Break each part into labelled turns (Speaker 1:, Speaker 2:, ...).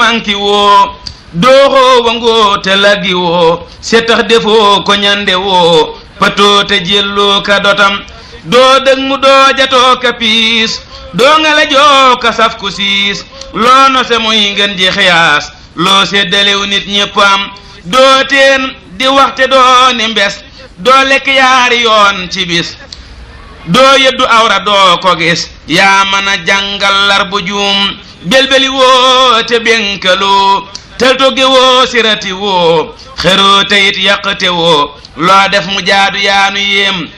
Speaker 1: manki woo dooxoo wangoo te laggi woo setax defoo ko ñande woo patoo te jelloo ka dotam doo dëg mu doo jatoo ka piis doo ngala joo ka saf ku siis loo nose muy ngeen ji xiyaas loo seddalew nit ñépp am doo teen di waxte doo ni mbes doo lekk yaari yoon ci bis doo yeddu awra doo ko gis yaa mën a jàngal lar bu juum belbeli woo te benkaloo tel togge woo sirati woo xeroo teyit yàqte woo loo def mu jaadu yaanu yéem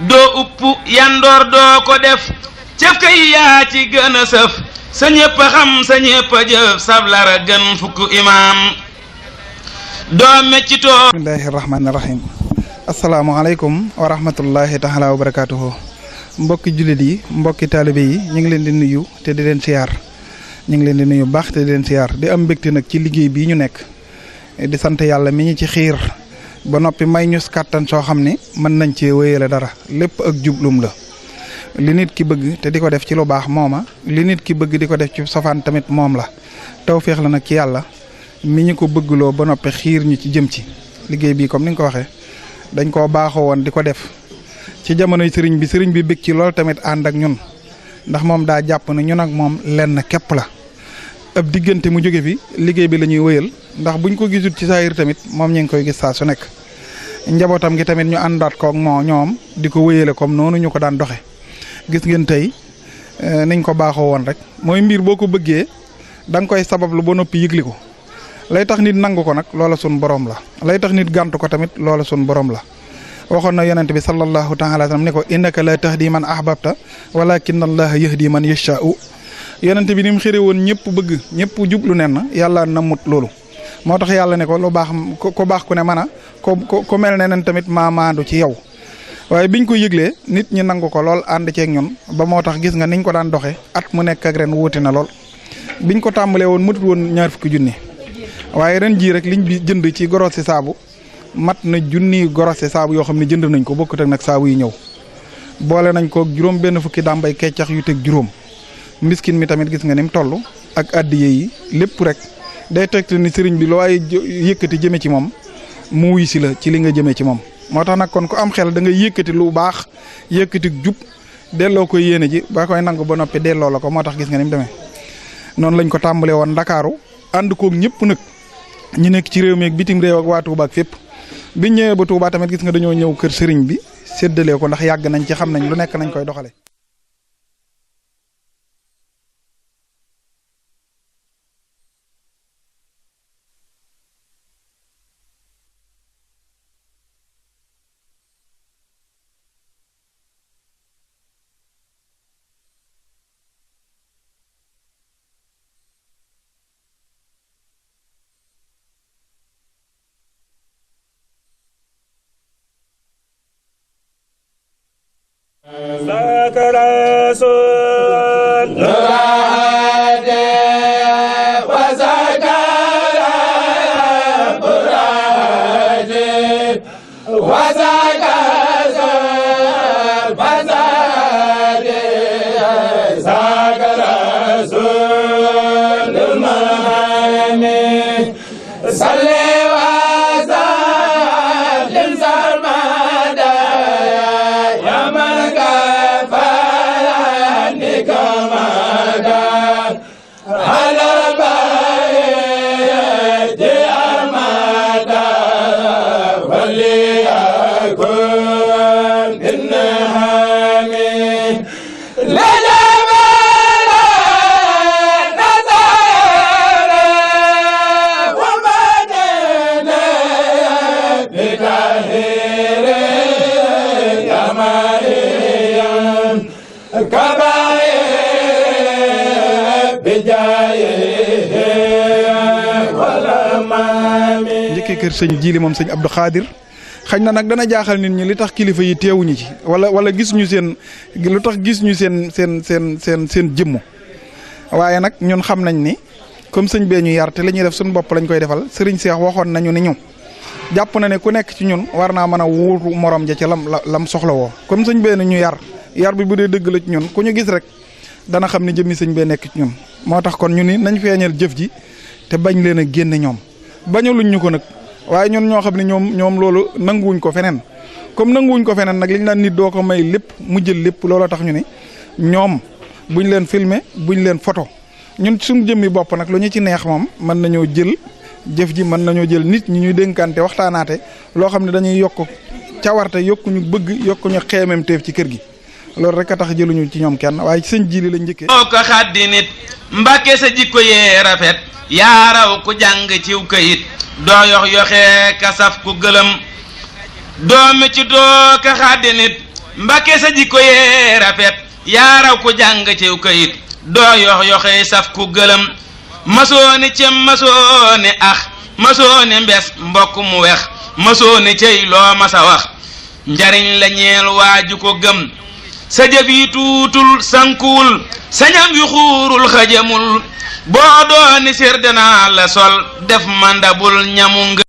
Speaker 1: doo upp yandoor doo ko def cëf kay yaa ci gën a sëf sa ñépp a xam sa ñépp a jëf sablara gën fukk imaam doo meccitoo.
Speaker 2: bismillahi rahmaani rahim. asalaamaaleykum wa rahmatullahi taala wa barakaatuhu. mbokki jullit yi mbokki taalibe yi ñu ngi leen di nuyu te di leen siyaar ñu ngi leen di nuyu baax te di leen siyaar di am mbégte nag ci liggéey bii ñu nekk di sant yàlla mi ñu ci xiir ba noppi may ñu kàttan soo xam ni mën nañ cee wéyale dara lépp ak jublum la. li nit ki bëgg te di ko def ci lu baax mooma li nit ki bëgg di ko def ci safaan tamit moom la tawféex la nag ci yàlla mi ñu ko bëggloo ba noppi xiir ñu ci jëm ci liggéey bii comme ni nga ko waxee dañ koo baaxoo woon di ko def ci jamonoy sëriñ bi bëgg ci lool tamit ànd ak ñun ndax moom daa jàpp ne ñun ak moom lenn képp la ab diggante mu jóge fi liggéey bi la ñuy wëyal ndax buñ ko gisut ci saayir tamit moom ñu ngi koy gis saa su nekk njabootam gi tamit ñu àndaat koog moo ñoom di ko wëyale comme noonu ñu ko daan doxe gis ngeen tey niñ ko baaxoo woon rek mooy mbir boo ko bëggee da nga koy sabablu ba noppi yëgli ko lay tax nit nangu ko nag loola sun borom la lay tax nit gàntu ko tamit loola sun borom la waxoon na yonent bi sallallahu taala alayhi wa sallam ne ko innaka la tahdi man ahbabta walakin allaha yahdi man yashaa'u yonent bi ni mu xëre woon ñëpp bëgg ñëpp jublu nen na yàlla namut loolu moo tax yàlla ne ko lu baax ko baax ku ne mën a ko mel ne nen tamit maa maandu ci yow waaye biñ ko yëglee nit ñi nangu ko lool ànd ceeg ñun ba moo tax gis nga niñ ko daan doxe at mu nekk ak ren wuute na lool biñ ko tàmbalee woon mutut woon 20 junni waaye ren jii rek liñ bi jënd ci goros si saabu mat na junni goros si saabu yoo xam ne jënd nañ ko bokkut ak nag saabu yi ñëw boole nañ ko juróom benn fukki dàmbay keccax yu teg juróom miskin mi tamit gis nga ni mu toll ak addiye yi lépp rek day tegte ni sëriñ bi loo ay yëkkati jëme ci moom mu wuy si la ci li nga jëmee ci moom moo tax nag kon ku am xel da nga yëkkati lu baax yëkkati jub delloo ko yéene ji ba koy nangu ba noppi delloo la ko moo tax gis nga ni mu demee noonu lañ ko tàmbalee woon Ndakaaru ànd koog ñëpp nag ñu nekk ci réew mi ak bitim réew ak waa Touba ak fépp biñ ñëwee ba Touba tamit gis nga dañoo ñëw kër sëriñ bi séddalee ko ndax yàgg nañ ci xam nañ lu nekk nañ koy doxale njëkkee kër sëñ Jili moom sëñ Abdou Khadir xañ na nag dana jaaxal nit ñi li tax kilifa yi teewuñu ci wala gis ñu seen lu tax gis ñu seen jëmm waaye nag ñun xam nañ ni comme sëñ bee ñu yar te la ñuy def suñu bopp lañ koy defal sëriñ Seex waxoon nañu ni ñu jàpp na ne ku nekk ci ñun war naa mën a wuutu morom ja ca lam soxla woo comme sëñ bee ñu yar bi bu dee dëgg la ci ñun ku ñu gis rek dana xam ne jëmmi sëñ bee nekk ci ñun moo tax kon ñu ni nañ feeñal jëf ji te bañ leen a génne ñoom bañaluñ ñu ko nag waaye ñun ñoo xam ne ñoom loolu nanguwuñ ko feneen comme nanguwuñ ko feneen nag liñ naan nit doo ko may lépp mu jël lépp looloo tax ñu ni ñoom buñ leen filmer buñ leen photo ñun suñu jëmmi bopp nag lu ñu ci neex moom mën nañoo jël jëf ji mën nañoo jël nit ñi ñuy dénkante waxtaanaate loo xam ne dañuy yokk cawarte yokku ñu bëgg yokku ñu xeemem teef ci kër gi loolu rek a tax jëluñu ci ñoom kenn waaye sëñ Jili lañ njëkkee.
Speaker 1: oo ko xaddi nit Mbàkke sa jikko yee rafet yaa raw ku jàng ciw kayit doo yox yoxee ka saf ku gëlëm doomi ci doo ko xaddi nit Mbàkke sa jikko yee rafet yaa raw ku jàng ciw kayit doo yox yoxee saf ku gëlëm masooni cem masooni ax masooni mbes mbokk mu wex masooni cey loo masa wax njariñ la ñeel waaju ko gëm sa jëf yi tuutul sankuwul sa ñam yu xuurul xajamul boo dooni sér danaa la sol def mandabul ñamu nga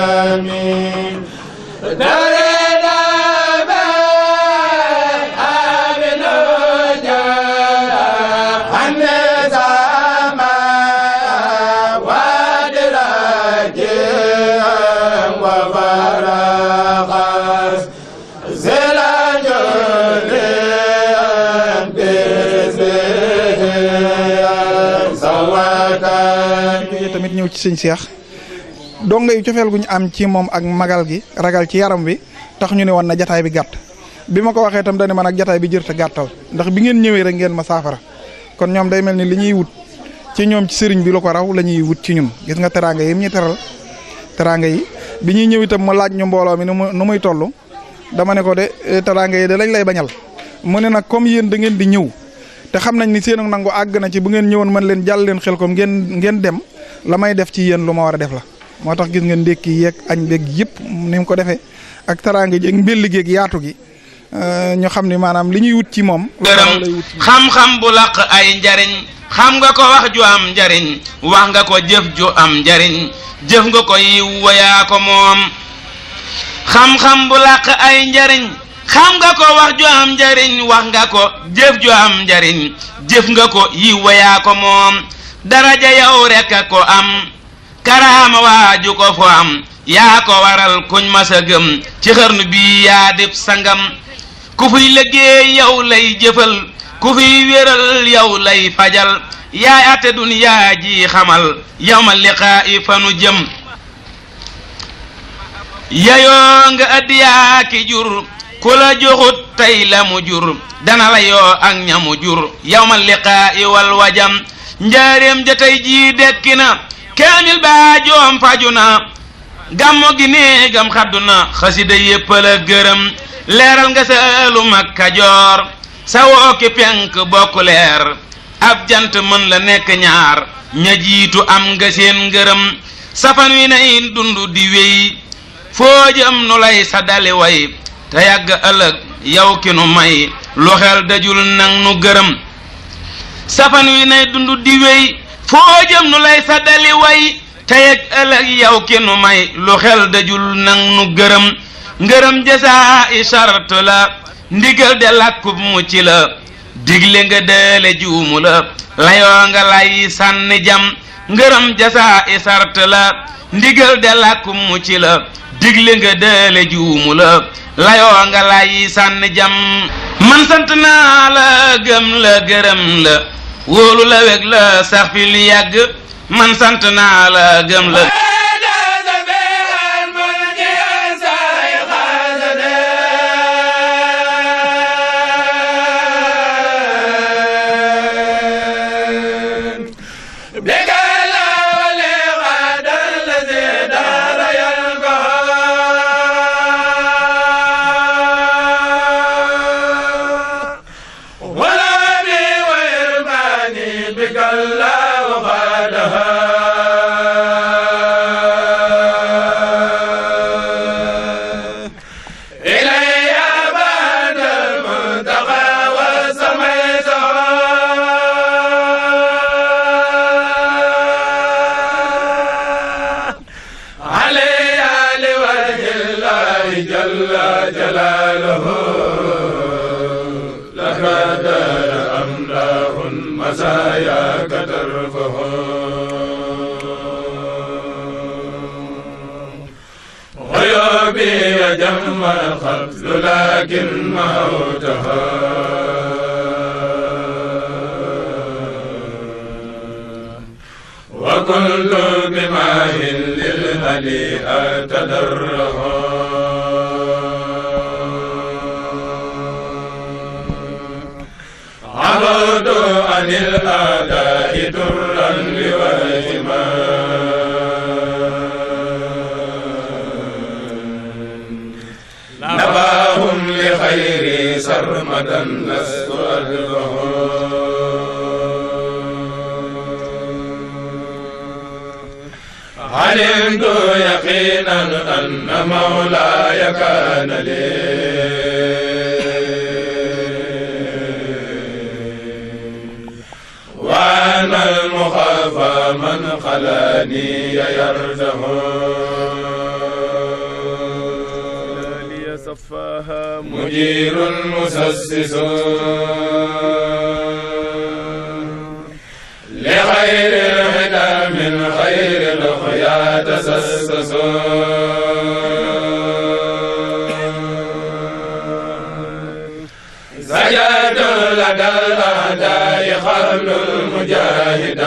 Speaker 3: آمين
Speaker 2: tamit ñëw ci sëñ Cheikh donga yu cofeel gu ñu am ci moom ak magal gi ragal ci yaram wi tax ñu ne woon na jataay bi gàtt bi ma ko waxee itam dañu man ak jataay bi jër te gàttal ndax bi ngeen ñëwee rek ngeen ma saafara kon ñoom day mel ni li ñuy wut ci ñoom ci sëriñ bi lu ko raw la ñuy wut ci ñun gis nga teraanga yi ñu teral teraanga yi bi ñuy ñëw itam mu laaj ñu mbooloo mi nu muy toll dama ne ko de teraanga yi de lañ lay bañal mu ne nag comme yéen da ngeen di ñëw te xam nañ ni seenu nangu àgg na ci bu ngeen ñëwoon man leen jàll leen xel kom ngeen dem la may def ci yéen lu ma war a def la moo tax gis ngeen ndékki yeeg añ beeg yëpp ni mu ko defee ak teraanga ji ak mbelli geeg yaatu gi ñu xam ni maanaam li ñuy wut ci moom.
Speaker 1: xam-xam bu laq ay njariñ xam nga ko wax ju am njariñ wax nga ko jëf ju am njariñ jëf nga ko yiw wayaa ko moom. xam-xam bu laq ay njariñ xam nga ko wax ju am njariñ wax nga ko jëf ju am njariñ jëf nga ko yiw wayaa ko moom. daraja yow rek a ko am karaama waaju ko fo am yaa ko waral kuñ masa gëm ci xarnu bi yaa dib sangam ku fiy liggéey yow lay jëfal ku fiy wéral yow lay fajal yaay ate duniyaa ji xamal yawma liqaa'i fanu jëm yayoo nga addiyaa ki jur ku la joxut tey la mu jur dana la yoo ak ñamu jur yawma liqaa'i wal wajam njaareem ja tey jii dekki na kaamil baa joom faju na gàmmo gi néegam xaddu na xasida yépp la gërëm leeral nga saalu mag Kajoor sa wooki penk bokk leer ab jant mën la nekk ñaar ña jiitu am nga seen ngërëm safan wi nay dundu di wéy foo jëm nu lay sa dali way te yàgg ëllëg yow ki nu may lu xel dajul nang nu gërëm safan wi nay dundu di wéy foo jëm nu lay sa dali way te yàgg ëllëg yow ki nu may lu xel dajul nang nu gërëm ngërëm jasaa i sart la ndigal de làkkub mucc la digle nga deele juumu la layoo nga lay sànni jam ngërëm jasaa i sart la ndigal de làkkub mucc la digle nga deele juumu la layoo nga lay sànni jam man sant naa la gëm la gërëm la wóolu la weg la sax fi lu yàgg man sant naa la gëm la
Speaker 3: جم الخبز لكن موتها وكل بماء للهديئة تدرها عبد عن الأداء درا لوهما نباهم لخير سرمدا لست أدبه علمت يقينا أن مولاي كان لي وأنا المخافى من خلاني يرده مجير مسسس لخير الهدى من خير الخيا تسسس زجاج لدى الأعداء خبل المجاهدين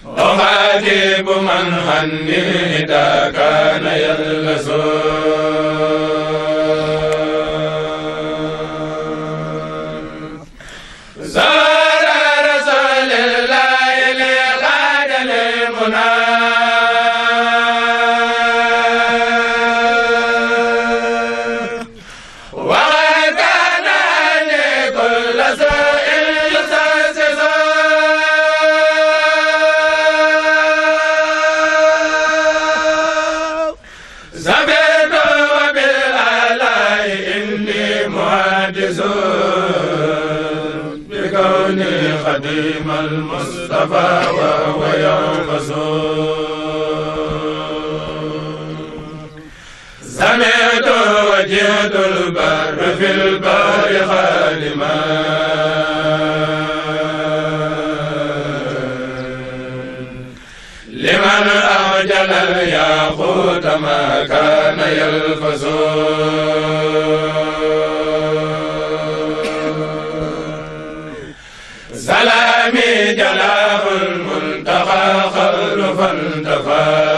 Speaker 3: وخاتب من حني إذا كان يلبس زار رسول الله لغاد المنى وكان لكل سوء يسسس زبيت وبالآلاء إني محدث بكوني خديم المصطفى وهو ينقص سمعت وجهت البر في البار خادما لمن أعجل الياقوت ما كان يلفظ سلامي جلاه المنتقى خلف انتفى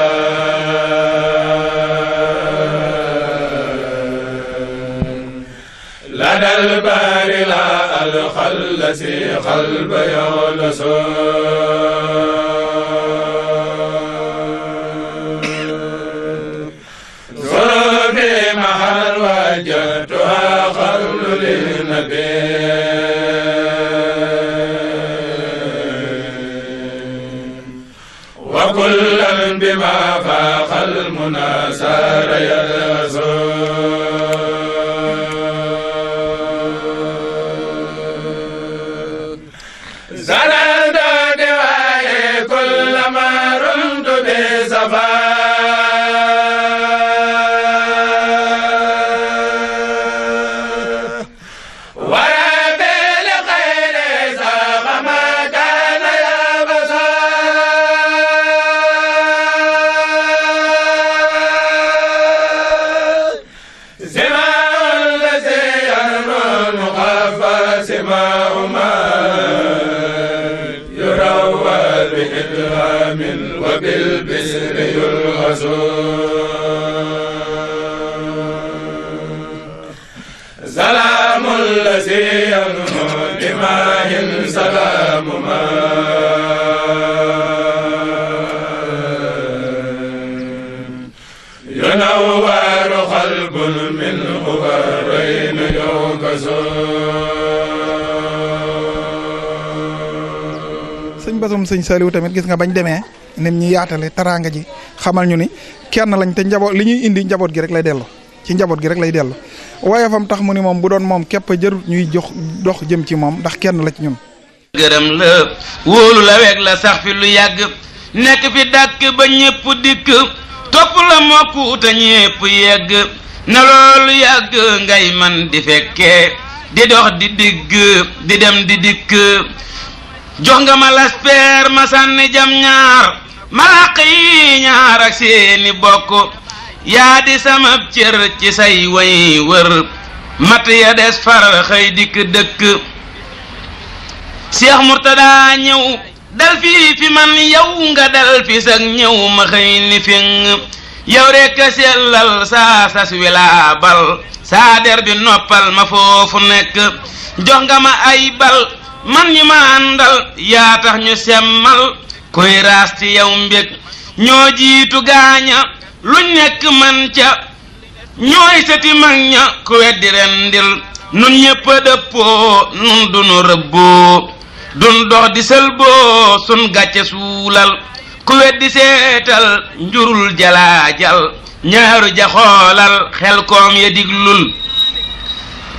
Speaker 3: لدى البار لا الخلس قلب يولس ظروفي محل وجدتها خل للنبي وكلا بما فاق المنى سار يلهث زرد دواي كلما رمت بصفا وربي لخير ساق ما كان يبص سماء الذي يرمى المخفى سماء ما بإلهام وبالبسر يلغس سلام الذي ينمو بماء سلام ما ينور قلب منه والرين يوكس
Speaker 2: sëñ Basum sëñ Saliou tamit gis nga bañ demee nim ñi yaatale teraanga ji xamal ñu ni kenn lañ te njaboot li ñuy indi njaboot gi rek lay dellu ci njaboot gi rek lay dellu waaye fam tax mu ni moom bu doon moom képp jarut ñuy jox dox jëm ci moom ndax kenn la ci ñun.
Speaker 1: gërëm la wóolu la weeg la sax fi lu yàgg nekk fi dàkk ba ñépp dikk topp la mokku te ñépp yegg na loolu yàgg ngay man di fekkee di dox di digg di dem di dikk jox nga ma laspeer ma sànni jam ñaar malaq yi ñaar ak seeni bokk yaa di sama cër ci say way wër mat ya des far xëy dikk dëkk Cheikh Mourtada ñëw dal fii fi man yow nga dal fi sag ñëw ma xëy ni fiŋ yow rekk a sellal saa sas wilaa bal saa der bi noppal ma foofu nekk jox nga ma ay bal man ñi ma àndal yaa tax ñu semmal koy raas ci yow mbég ñoo jiitu gaaña luñ nekk man ca ñooy seti mag ña ku weddi rendil nun ñépp a dëppoo nun dunu rëbboo dun dox di sëlboo sun gàcce suulal ku weddi seetal njurul jalaajal ñaaru jaxoolal xel koom ya diglul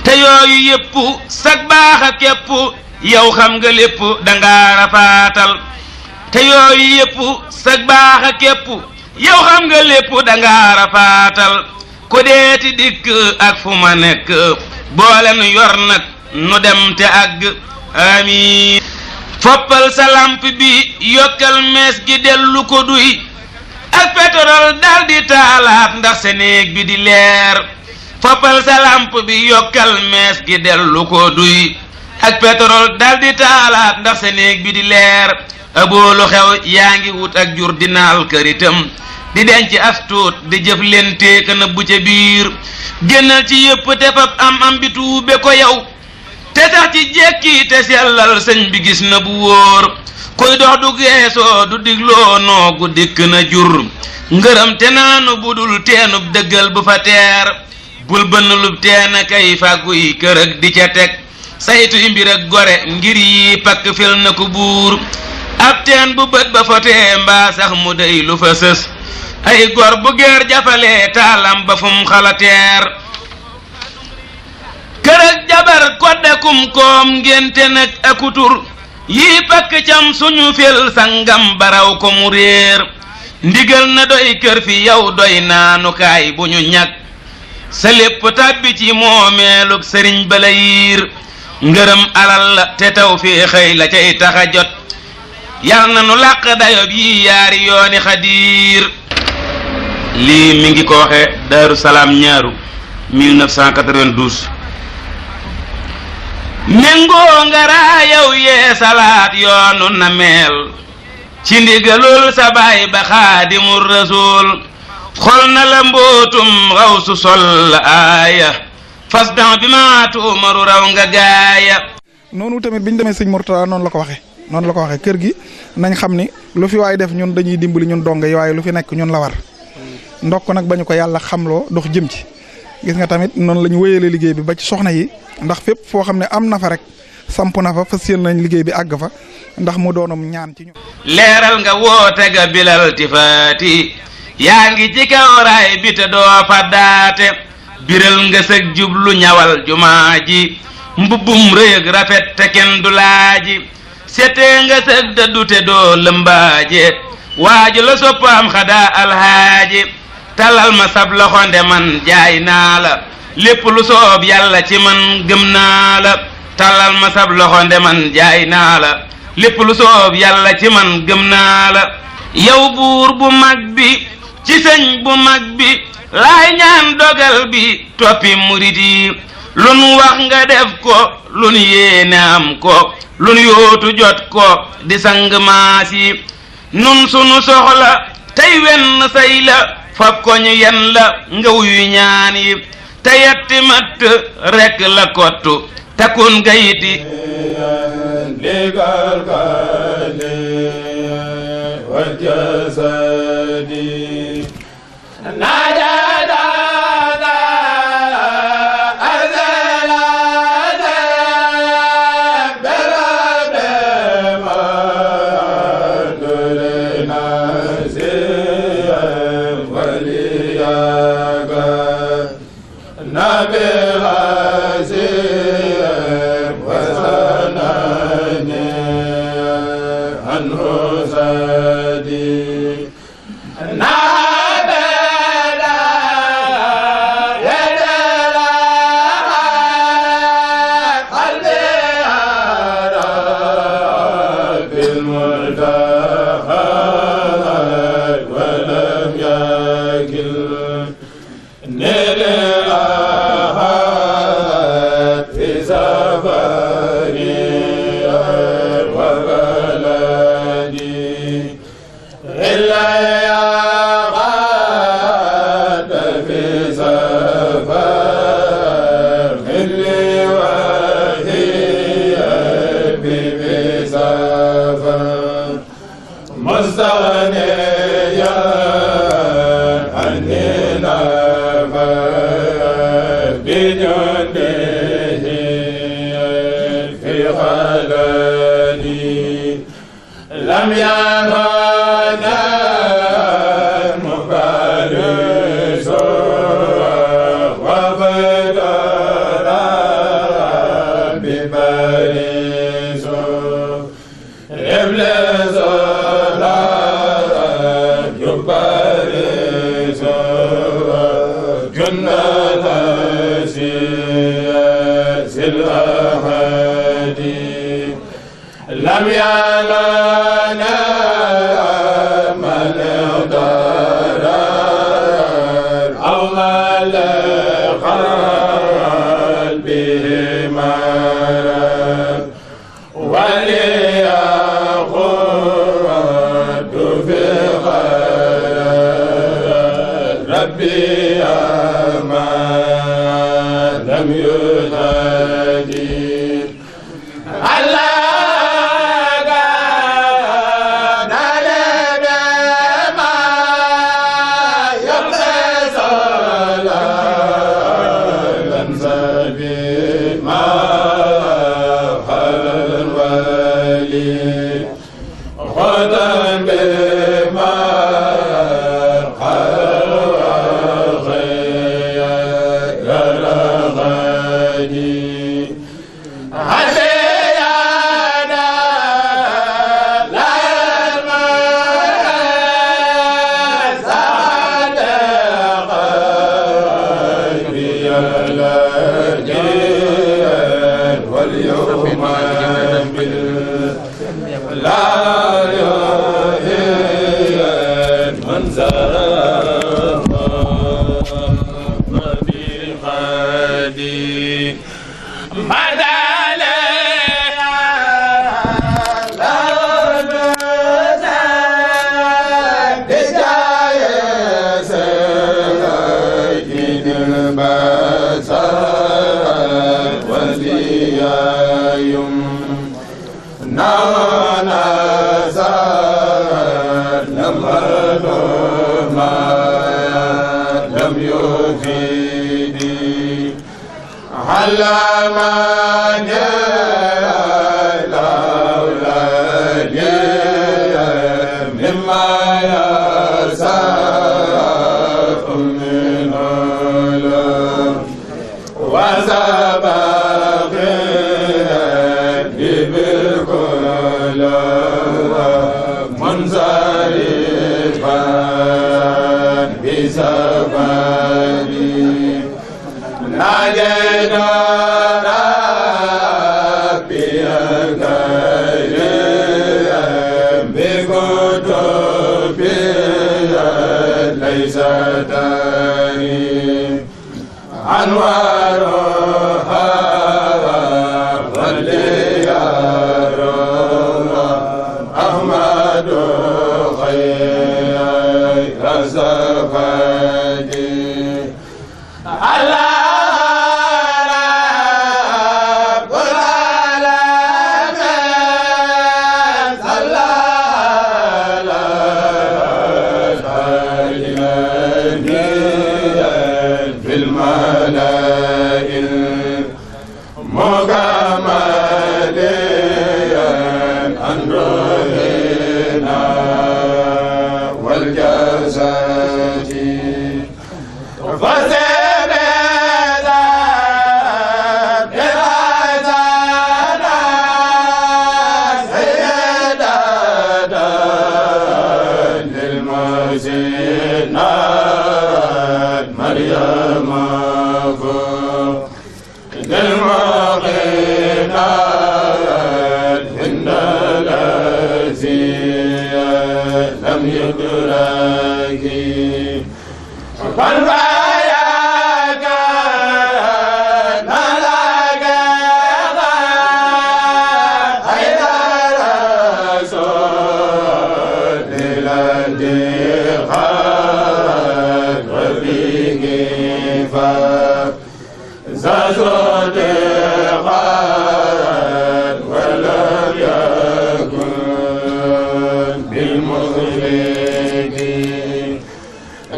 Speaker 1: te yooyu yépp sag baax a képp yow xam nga lépp danga rafaatal te yooyu yépp sag baax a képp yow xam nga lépp danga rafaatal ku deeti dikk ak fu ma nekk boole nu yor nag nu dem te àgg amiin foppal sa lamp bi yokkal mees gi dellu ko duy ak pétrole daldi taalaat ndax sa néeg bi di leer foppal sa lamp bi yokkal mees gi dellu ko duy ak pétrole daldi taalaat ndax sa néeg bi di leer aboolu xew yaa ngi wut ak jur di naal këritam di denc astuut di jëf leen teeka na bu ca biir génnal ci yépp te fab am bi tuube ko yow te sax ci jekki te sellal sëñ bi gis na bu wóor kuy dox du geesoo du digloo noogu dikk na jur ngërëm te naanu budul teenub dëggal bu fa teer bul bënn lub teena kay fàgguy kër ak di ca teg saytu mbir ak gore ngir yi pakk fel na ko buur ab teen bu bët ba fotee mbaa sax mu dey lu fa sës ay gor bu geer jafalee taalam ba fum xalateer kër ak jabar koddakum koom ngénte nag akutur yii pakk cam suñu fel sangam baraw ko mu réer ndigal na doy kër fi yow doy naanukaay bu ñu ñag sa lépp tàbbi ci moomeelug sëriñ bala yiir ngërëm alal la te taw fi xëy la cay taxa jot yal na nu làq dayob yi yaari yooni xadiir lii mi ngi ko waxe Daaru Salaam ñaaru 1992 méngoo nga raayaw yee salaat yoonu na meel ci ndigalul sa baay ba Xaadimu Rasuul xol na la mbootum raw su sol la aaya fas dan bi ma tuumaru raw nga gaaya
Speaker 2: noonu tamit biñu demee sëñ Mourtada noonu la ko waxee kër gi nañ xam ni lu fi waay def ñun dañuy dimbali ñun donga yi waaye lu fi nekk ñun la war ndokk nag bañu ko yàlla xamloo dox jëm ci gis nga tamit noonu la ñu wéyale liggéey bi ba ci soxna yi ndax fépp foo xam ne am na fa rek samp na fa fas yéene nañ liggéey bi àgg fa ndax mu doonum ñaan ci ñu
Speaker 1: leeral nga woote ga bilal tifaati yaa ngi ci kaw raay bi te doo faddaate biral nga sëg jublu ñawal jumaa ji mbubbum rëyëg rafet te kenn du laaji setee nga sëg dëddu te doo lëmbaaje waaju la soppaam xadaa alhaaji talal ma sab loxonde man jaay naa la lépp lu soob yàlla ci man gëm naa la talal ma sab loxonde man jaay naa la lépp lu soob yàlla ci man gëm naa la yow buur bu mag bi ci sëñ bu mag bi laay ñaan dogal bi toppi murit yi lu nu wax nga def ko lu nu yéene am ko lu nu yootu jot ko di sang maas yi nun sunu soxla tey wenn say la fab ko ñu yen la nga wuyu ñaan yi te yetti matt rekk la kottu takun gayiti
Speaker 3: Iblis لم يلنا من ضرر أو من قلبه مرض وليأخذ في خير ربي ما لم يهدي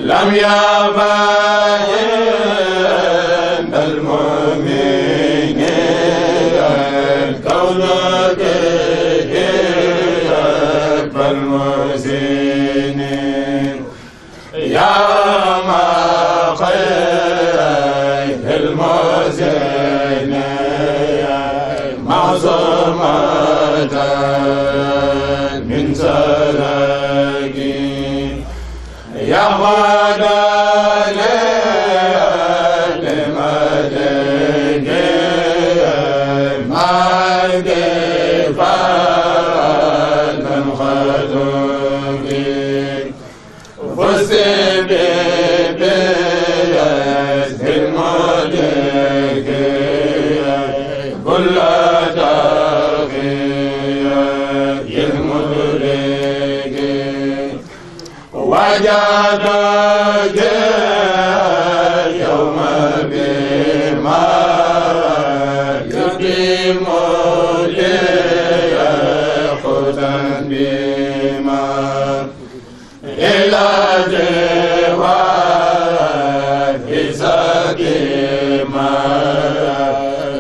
Speaker 3: لم يبين المؤمنين الكون بالمحسنين يا ما خير المحسنين معصومة من سلاكين يا غدا لمدين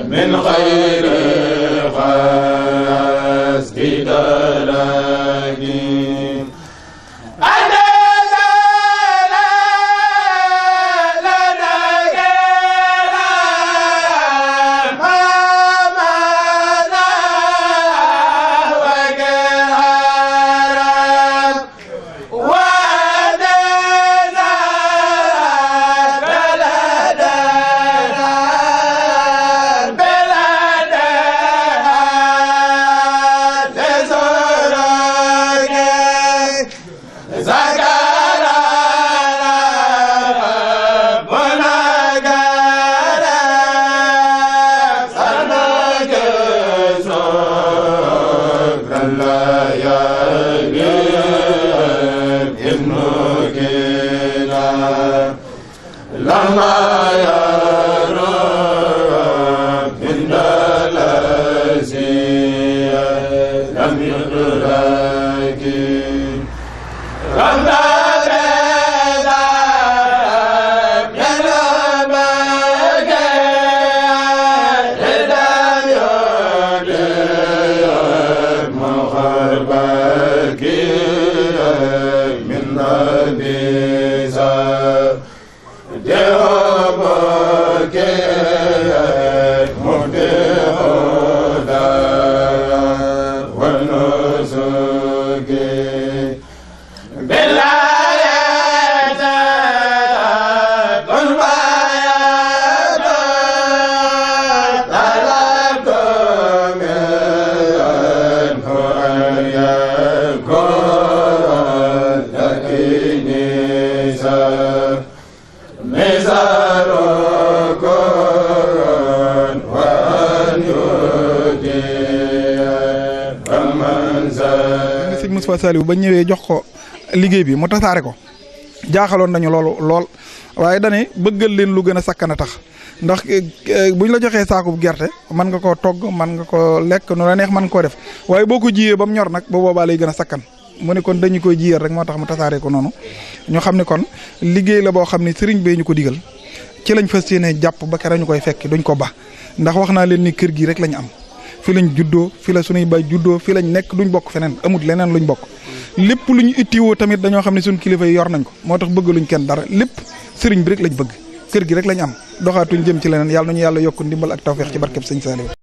Speaker 3: من غير قصد دلالي
Speaker 2: sëñ Moustapha Saliou ba ñëwee jox ko liggéey bi mu tasaare ko jaaxaloon nañu lool waaye dane bëggal leen lu gën a sakkan a tax ndax buñ la joxee saakub gerte mën nga koo togg mën nga ko lekk nu la neex mën nga koo def waaye boo ko jiyee ba mu ñor nag ba boobaa lay gën a sakkan mu ne kon dañu koy jiyal rek moo tax mu tasaare ko noonu ñu xam ne kon liggéey la boo xam ne sëriñ bee ñu ko digal ci lañ fas yéene jàpp ba kera ñu koy fekk duñ ko ba ndax wax naa leen ni kër gi rek lañ am fi lañ juddoo fi la suñuy bay juddoo fi lañ nekk duñ bokk feneen amut leneen luñ bokk lépp lu ñu ittiwoo tamit dañoo xam ne suñ kilifa yi yor nañ ko moo tax bëgg luñ kenn dara lépp sëriñ bi rek lañ bëgg kër gi rek lañ am doxaatuñ jëm ci leneen yàlla nañu yàlla yokk ndimbal ak tawfeex ci barkeb sëñ Saliou